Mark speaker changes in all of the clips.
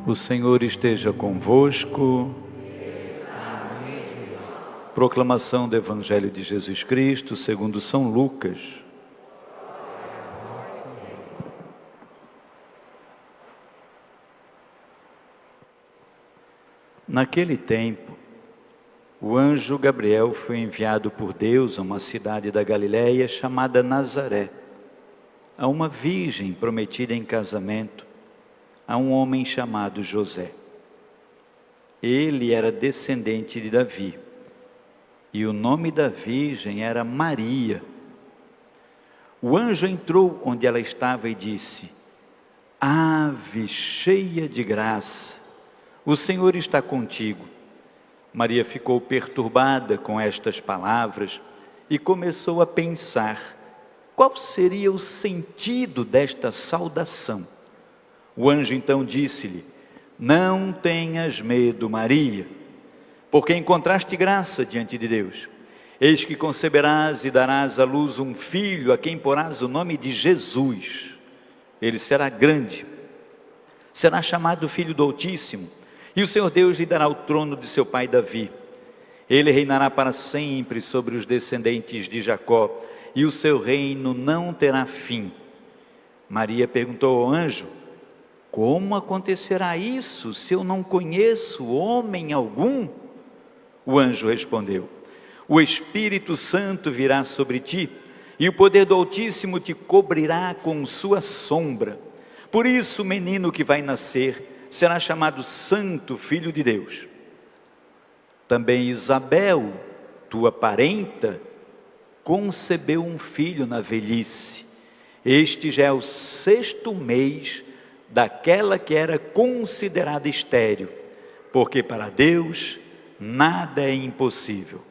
Speaker 1: O Senhor esteja convosco. Proclamação do Evangelho de Jesus Cristo segundo São Lucas. Naquele tempo, o anjo Gabriel foi enviado por Deus a uma cidade da Galiléia chamada Nazaré, a uma virgem prometida em casamento a um homem chamado José. Ele era descendente de Davi, e o nome da virgem era Maria. O anjo entrou onde ela estava e disse: Ave cheia de graça, o Senhor está contigo. Maria ficou perturbada com estas palavras e começou a pensar qual seria o sentido desta saudação. O anjo então disse-lhe: Não tenhas medo, Maria, porque encontraste graça diante de Deus. Eis que conceberás e darás à luz um filho, a quem porás o nome de Jesus. Ele será grande, será chamado Filho do Altíssimo, e o Senhor Deus lhe dará o trono de seu pai Davi. Ele reinará para sempre sobre os descendentes de Jacó, e o seu reino não terá fim. Maria perguntou ao anjo: Como acontecerá isso, se eu não conheço homem algum? O anjo respondeu: O Espírito Santo virá sobre ti, e o poder do Altíssimo te cobrirá com sua sombra. Por isso o menino que vai nascer será chamado Santo Filho de Deus. Também Isabel, tua parenta, concebeu um filho na velhice. Este já é o 6º mês daquela que era considerada estéril, porque para Deus nada é impossível.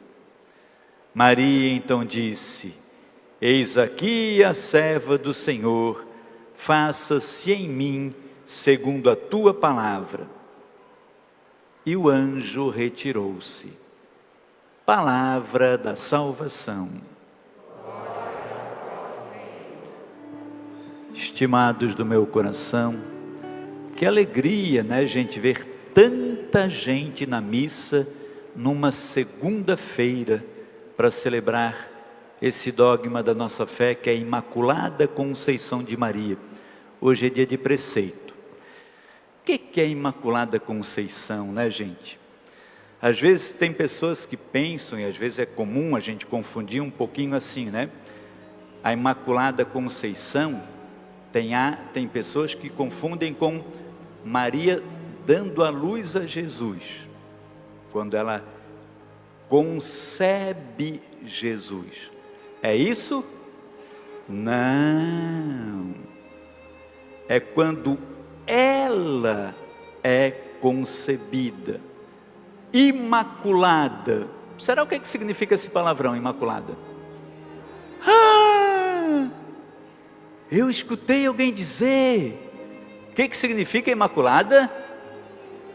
Speaker 1: Maria então disse: Eis aqui a serva do Senhor, faça-se em mim segundo a tua palavra. E o anjo retirou-se. Palavra da salvação. Estimados do meu coração, que alegria, né, gente, ver tanta gente na missa numa segunda-feira para celebrar esse dogma da nossa fé, que é a Imaculada Conceição de Maria. Hoje é dia de preceito. O que é a Imaculada Conceição, né, gente? Às vezes tem pessoas que pensam, e às vezes é comum a gente confundir um pouquinho assim, né? A Imaculada Conceição, tem pessoas que confundem com Maria dando a luz a Jesus, quando ela concebe Jesus. É isso? Não. É quando ela é concebida. Imaculada. Será o que significa esse palavrão, imaculada? Eu escutei alguém dizer. O que significa imaculada?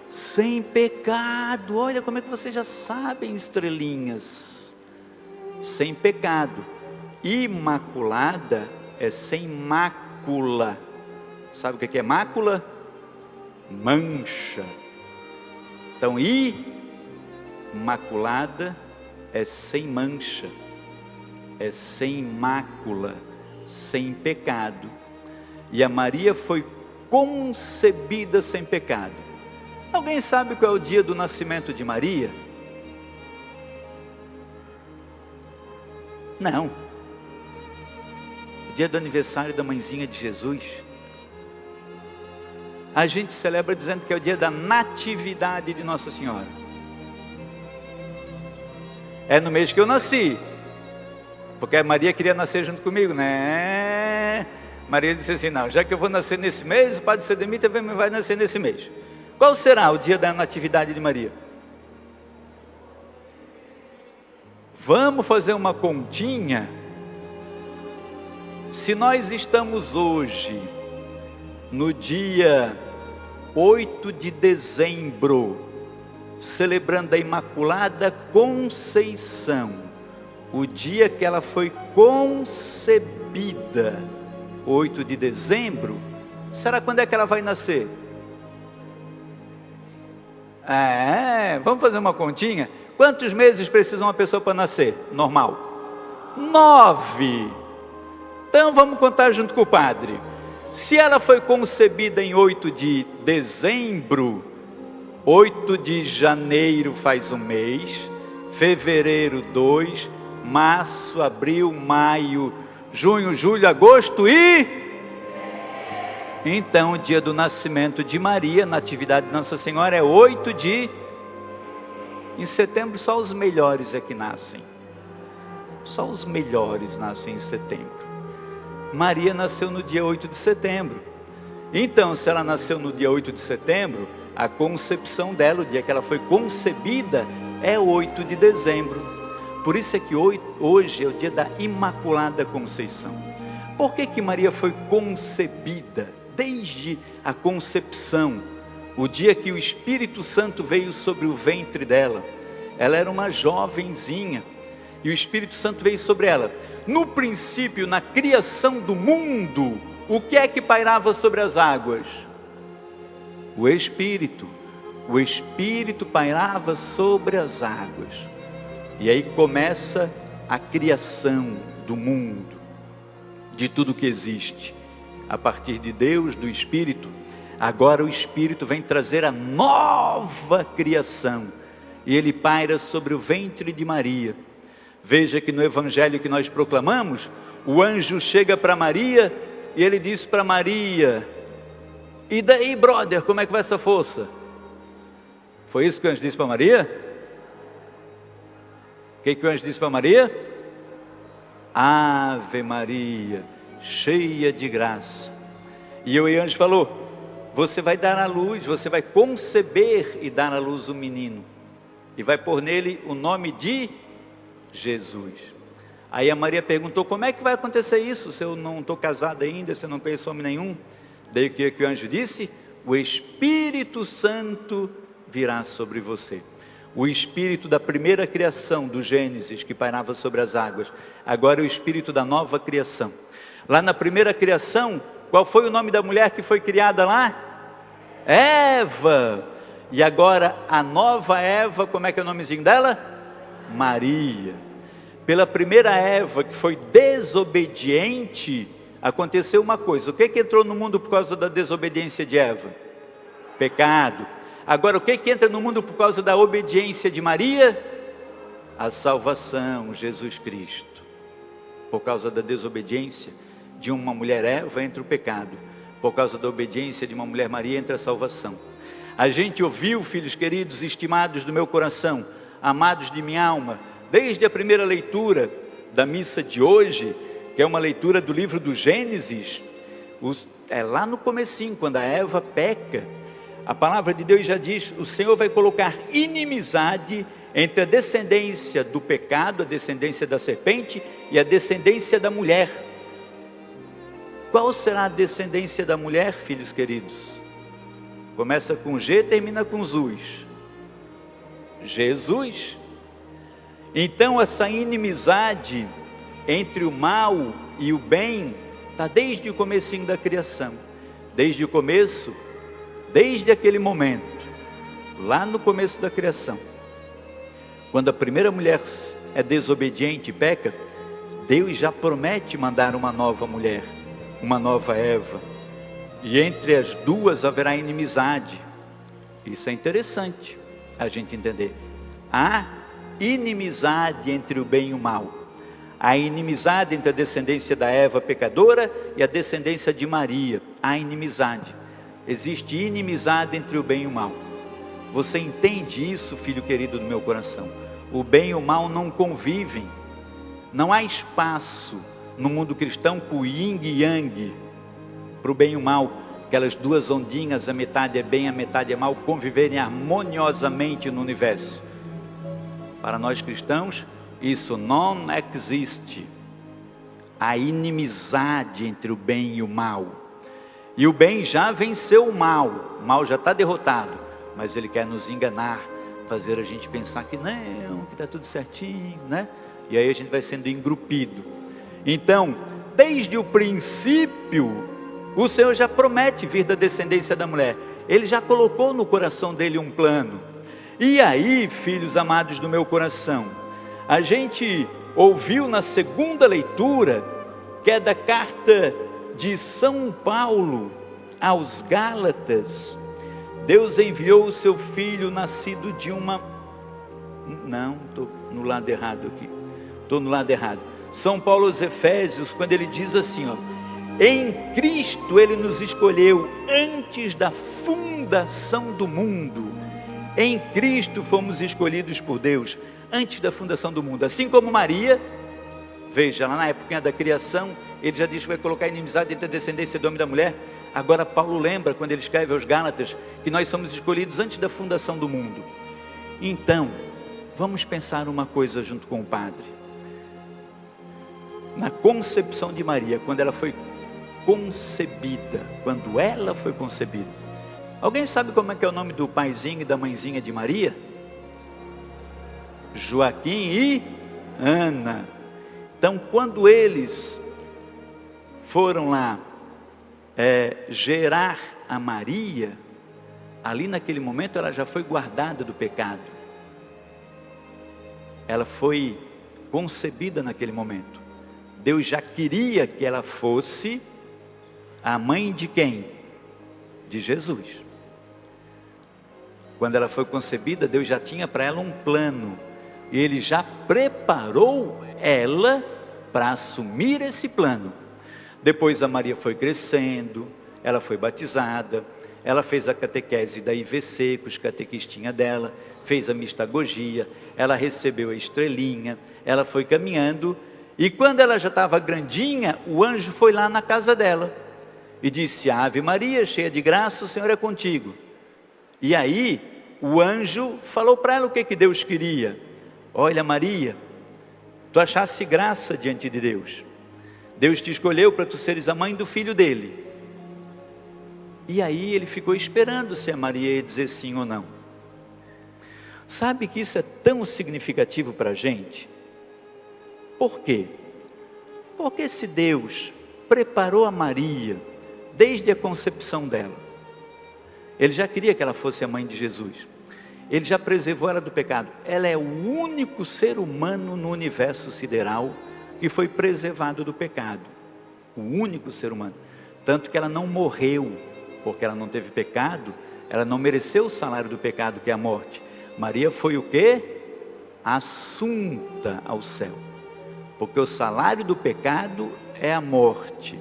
Speaker 1: Sem pecado. Olha como é que vocês já sabem, estrelinhas. Sem pecado. Imaculada é sem mácula. Sabe o que é mácula? Mancha. Então, imaculada é sem mancha, é sem mácula, sem pecado. E a Maria foi concebida sem pecado. Alguém sabe qual é o dia do nascimento de Maria? Não. O dia do aniversário da mãezinha de Jesus. A gente celebra dizendo que é o dia da natividade de Nossa Senhora. É no mês que eu nasci, porque a Maria queria nascer junto comigo, né? Maria disse assim: não, já que eu vou nascer nesse mês, o Padre Sedemita vai nascer nesse mês. Qual será o dia da natividade de Maria? Vamos fazer uma continha. Se nós estamos hoje no dia 8 de dezembro, celebrando a Imaculada Conceição, o dia que ela foi concebida, 8 de dezembro, será quando é que ela vai nascer? Vamos fazer uma continha? Quantos meses precisa uma pessoa para nascer? Normal. 9. Então vamos contar junto com o padre. Se ela foi concebida em 8 de dezembro, 8 de janeiro faz um mês, fevereiro 2, março, abril, maio, junho, julho, agosto e... Então o dia do nascimento de Maria, natividade de Nossa Senhora, é 8 de... Em setembro só os melhores é que nascem. Só os melhores nascem em setembro. Maria nasceu no dia 8 de setembro. Então, se ela nasceu no dia 8 de setembro, a concepção dela, o dia que ela foi concebida, é 8 de dezembro. Por isso é que hoje é o dia da Imaculada Conceição. Por que Maria foi concebida? Desde a concepção, o dia que o Espírito Santo veio sobre o ventre dela. Ela era uma jovenzinha e o Espírito Santo veio sobre ela. No princípio, na criação do mundo, o que é que pairava sobre as águas? O Espírito. O Espírito pairava sobre as águas. E aí começa a criação do mundo, de tudo que existe. A partir de Deus, do Espírito, agora o Espírito vem trazer a nova criação. E ele paira sobre o ventre de Maria. Veja que no evangelho que nós proclamamos, o anjo chega para Maria e ele diz para Maria: e daí, brother, como é que vai essa força? Foi isso que o anjo disse para Maria? O que o anjo disse para Maria? Ave Maria, cheia de graça. E o anjo falou: você vai dar à luz, você vai conceber e dar à luz um menino, e vai pôr nele o nome de Jesus. Aí a Maria perguntou: como é que vai acontecer isso? Se eu não estou casada ainda, se eu não conheço homem nenhum. Daí o que o anjo disse? O Espírito Santo virá sobre você. O Espírito da primeira criação do Gênesis, que pairava sobre as águas, agora é o Espírito da nova criação. Lá na primeira criação, qual foi o nome da mulher que foi criada lá? Eva. E agora a nova Eva, como é que é o nomezinho dela? Maria. Pela primeira Eva, que foi desobediente, aconteceu uma coisa. O que entrou no mundo por causa da desobediência de Eva? Pecado. Agora, o que entra no mundo por causa da obediência de Maria? A salvação, Jesus Cristo. Por causa da desobediência de uma mulher Eva, entra o pecado. Por causa da obediência de uma mulher Maria, entra a salvação. A gente ouviu, filhos queridos, estimados do meu coração, amados de minha alma, desde a primeira leitura da missa de hoje, que é uma leitura do livro do Gênesis, é lá no comecinho, quando a Eva peca, a palavra de Deus já diz: o Senhor vai colocar inimizade entre a descendência do pecado, a descendência da serpente, e a descendência da mulher. Qual será a descendência da mulher, filhos queridos? Começa com G, termina com Zuz. Jesus. Então essa inimizade entre o mal e o bem está desde o comecinho da criação. Desde o começo, desde aquele momento, lá no começo da criação, quando a primeira mulher é desobediente e peca, Deus já promete mandar uma nova mulher, uma nova Eva, e entre as duas haverá inimizade. Isso é interessante a gente entender. Há inimizade entre o bem e o mal. Há inimizade entre a descendência da Eva pecadora e a descendência de Maria. Há inimizade. Existe inimizade entre o bem e o mal. Você entende isso, filho querido do meu coração? O bem e o mal não convivem. Não há espaço no mundo cristão para o yin e yang, para o bem e o mal, aquelas duas ondinhas, a metade é bem, a metade é mal, conviverem harmoniosamente no universo. Para nós cristãos, isso não existe. A inimizade entre o bem e o mal. E o bem já venceu o mal já está derrotado, mas ele quer nos enganar, fazer a gente pensar que não, que está tudo certinho, né? E aí a gente vai sendo engrupido. Então, desde o princípio, o Senhor já promete vir da descendência da mulher. Ele já colocou no coração dele um plano. E aí, filhos amados do meu coração, a gente ouviu na segunda leitura, que é da carta de São Paulo aos Gálatas, Deus enviou o seu filho nascido de uma... Não, estou no lado errado aqui. Estou no lado errado. São Paulo aos Efésios, quando ele diz assim, ó, em Cristo ele nos escolheu antes da fundação do mundo. Em Cristo fomos escolhidos por Deus antes da fundação do mundo. Assim como Maria, veja, lá na época da criação, ele já diz que vai colocar inimizade entre a descendência do homem e da mulher. Agora Paulo lembra, quando ele escreve aos Gálatas, que nós somos escolhidos antes da fundação do mundo. Então, vamos pensar uma coisa junto com o Padre. Na concepção de Maria, quando ela foi concebida, alguém sabe como é que é o nome do paizinho e da mãezinha de Maria? Joaquim e Ana. Então, quando eles foram lá gerar a Maria, ali naquele momento ela já foi guardada do pecado. Ela foi concebida naquele momento. Deus já queria que ela fosse a mãe de quem? De Jesus. Quando ela foi concebida, Deus já tinha para ela um plano. E Ele já preparou ela para assumir esse plano. Depois a Maria foi crescendo, ela foi batizada, ela fez a catequese da IVC, com os catequistinhas dela, fez a mistagogia, ela recebeu a estrelinha, ela foi caminhando, e quando ela já estava grandinha, o anjo foi lá na casa dela, e disse, Ave Maria, cheia de graça, o Senhor é contigo. E aí, o anjo falou para ela o que Deus queria. Olha Maria, tu achaste graça diante de Deus. Deus te escolheu para tu seres a mãe do filho dele. E aí ele ficou esperando se a Maria ia dizer sim ou não. Sabe que isso é tão significativo para a gente? Por quê? Porque se Deus preparou a Maria desde a concepção dela, Ele já queria que ela fosse a mãe de Jesus. Ele já preservou ela do pecado. Ela é o único ser humano no universo sideral que foi preservado do pecado. O único ser humano. Tanto que ela não morreu, porque ela não teve pecado, ela não mereceu o salário do pecado, que é a morte. Maria foi o quê? Assunta ao céu. Porque o salário do pecado é a morte.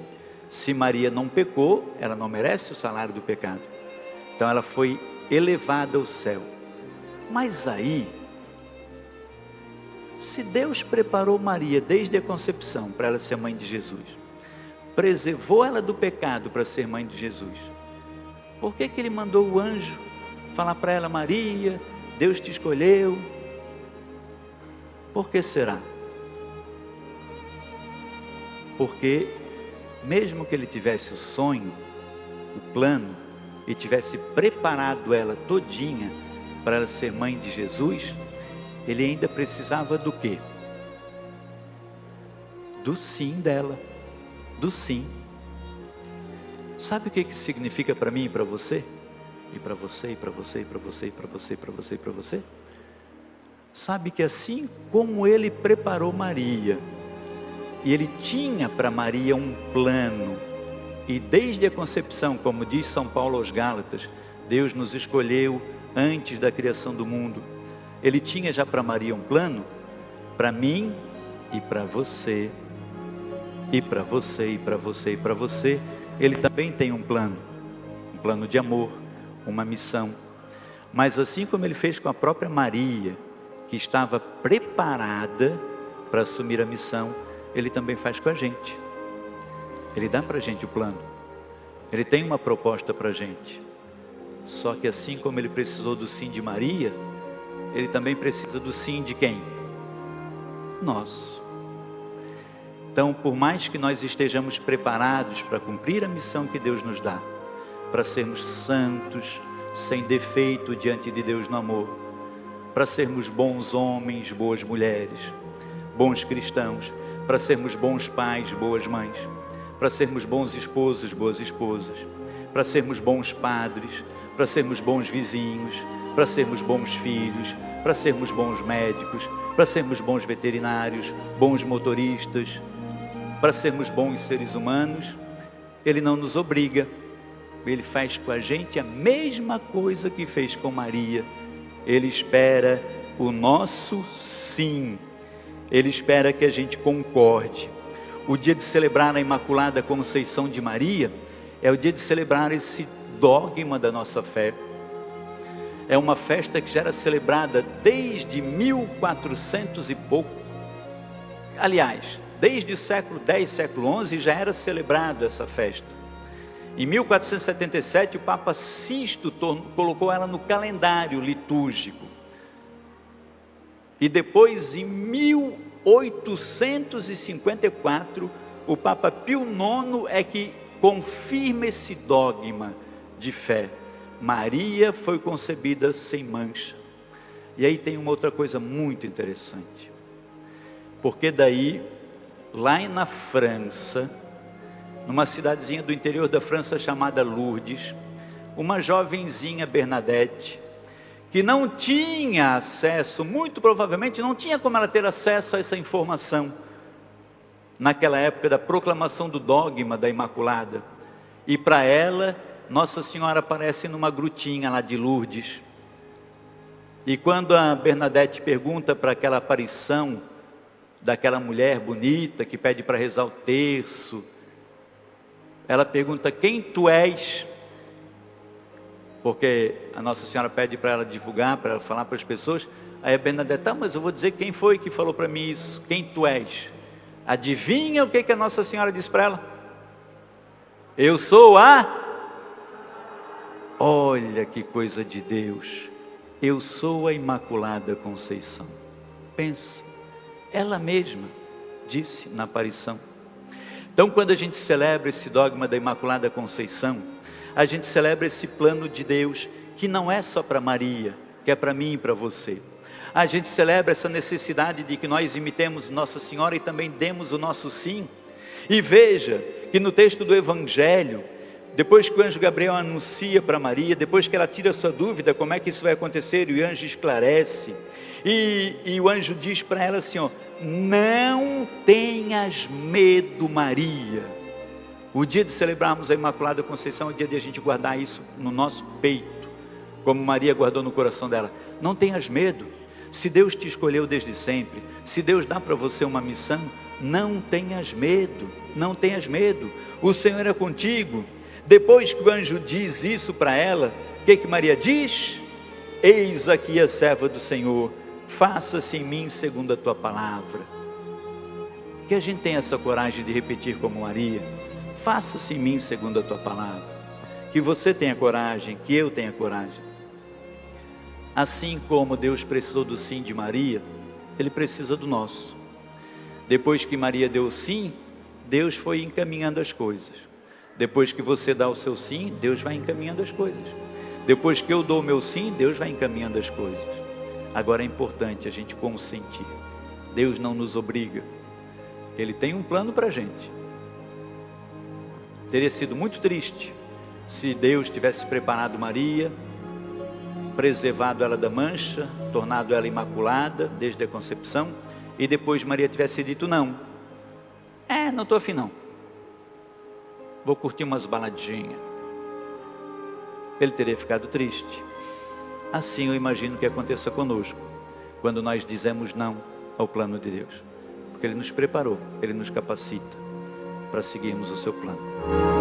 Speaker 1: Se Maria não pecou, ela não merece o salário do pecado. Então ela foi elevada ao céu. Mas aí, se Deus preparou Maria desde a concepção para ela ser mãe de Jesus, preservou ela do pecado para ser mãe de Jesus, por que Ele mandou o anjo falar para ela, Maria, Deus te escolheu? Por que será? Porque mesmo que Ele tivesse o sonho, o plano, e tivesse preparado ela todinha para ela ser mãe de Jesus, Ele ainda precisava do quê? Do sim dela, do sim. Sabe o que significa para mim e para você? E para você, e para você, e para você, e para você, e para você, e para você? Sabe que assim como Ele preparou Maria, e Ele tinha para Maria um plano, e desde a concepção, como diz São Paulo aos Gálatas, Deus nos escolheu antes da criação do mundo. Ele tinha já para Maria um plano, para mim e para você, e para você, e para você, e para você. Ele também tem um plano de amor, uma missão. Mas assim como Ele fez com a própria Maria, que estava preparada para assumir a missão, Ele também faz com a gente. Ele dá para a gente o plano. Ele tem uma proposta para a gente. Só que assim como Ele precisou do sim de Maria, Ele também precisa do sim de quem? Nós. Então, por mais que nós estejamos preparados para cumprir a missão que Deus nos dá, para sermos santos, sem defeito diante de Deus no amor, para sermos bons homens, boas mulheres, bons cristãos, para sermos bons pais, boas mães, para sermos bons esposos, boas esposas, para sermos bons padres, para sermos bons vizinhos, para sermos bons filhos, para sermos bons médicos, para sermos bons veterinários, bons motoristas, para sermos bons seres humanos. Ele não nos obriga, Ele faz com a gente a mesma coisa que fez com Maria. Ele espera o nosso sim, Ele espera que a gente concorde. O dia de celebrar a Imaculada Conceição de Maria é o dia de celebrar esse dogma da nossa fé. É uma festa que já era celebrada desde 1400 e pouco. Aliás, desde o século X, século XI já era celebrado essa festa. Em 1477 o Papa Sisto colocou ela no calendário litúrgico. E depois, em 1854, o Papa Pio IX é que confirma esse dogma de fé. Maria foi concebida sem mancha. E aí tem uma outra coisa muito interessante. Porque daí, lá na França, numa cidadezinha do interior da França chamada Lourdes, uma jovenzinha Bernadette, que não tinha acesso, muito provavelmente não tinha como ela ter acesso a essa informação, naquela época da proclamação do dogma da Imaculada. E para ela, Nossa Senhora aparece numa grutinha lá de Lourdes. E quando a Bernadette pergunta para aquela aparição daquela mulher bonita que pede para rezar o terço, ela pergunta: quem tu és? Porque a Nossa Senhora pede para ela divulgar, para ela falar para as pessoas. Aí a Bernadette: tá, mas eu vou dizer quem foi que falou para mim isso, quem tu és? Adivinha o que a Nossa Senhora disse para ela? Eu sou a... Olha que coisa de Deus, eu sou a Imaculada Conceição. Pensa, ela mesma disse na aparição. Então, quando a gente celebra esse dogma da Imaculada Conceição, a gente celebra esse plano de Deus, que não é só para Maria, que é para mim e para você. A gente celebra essa necessidade de que nós imitemos Nossa Senhora e também demos o nosso sim. E veja que no texto do Evangelho, depois que o anjo Gabriel anuncia para Maria, depois que ela tira a sua dúvida, como é que isso vai acontecer, e o anjo esclarece, e o anjo diz para ela assim, ó: não tenhas medo, Maria. O dia de celebrarmos a Imaculada Conceição é o dia de a gente guardar isso no nosso peito, como Maria guardou no coração dela. Não tenhas medo, se Deus te escolheu desde sempre, se Deus dá para você uma missão, não tenhas medo, não tenhas medo, o Senhor é contigo. Depois que o anjo diz isso para ela, o que Maria diz? Eis aqui a serva do Senhor, faça-se em mim segundo a tua palavra. Que a gente tenha essa coragem de repetir como Maria: faça-se em mim segundo a tua palavra. Que você tenha coragem, que eu tenha coragem. Assim como Deus precisou do sim de Maria, Ele precisa do nosso. Depois que Maria deu o sim, Deus foi encaminhando as coisas. Depois que você dá o seu sim, Deus vai encaminhando as coisas. Depois que eu dou o meu sim, Deus vai encaminhando as coisas. Agora é importante a gente consentir. Deus não nos obriga. Ele tem um plano para a gente. Teria sido muito triste se Deus tivesse preparado Maria, preservado ela da mancha, tornado ela imaculada desde a concepção, e depois Maria tivesse dito não. Não estou afim não. Vou curtir umas baladinhas. Ele teria ficado triste. Assim eu imagino que aconteça conosco, quando nós dizemos não ao plano de Deus. Porque Ele nos preparou, Ele nos capacita para seguirmos o seu plano.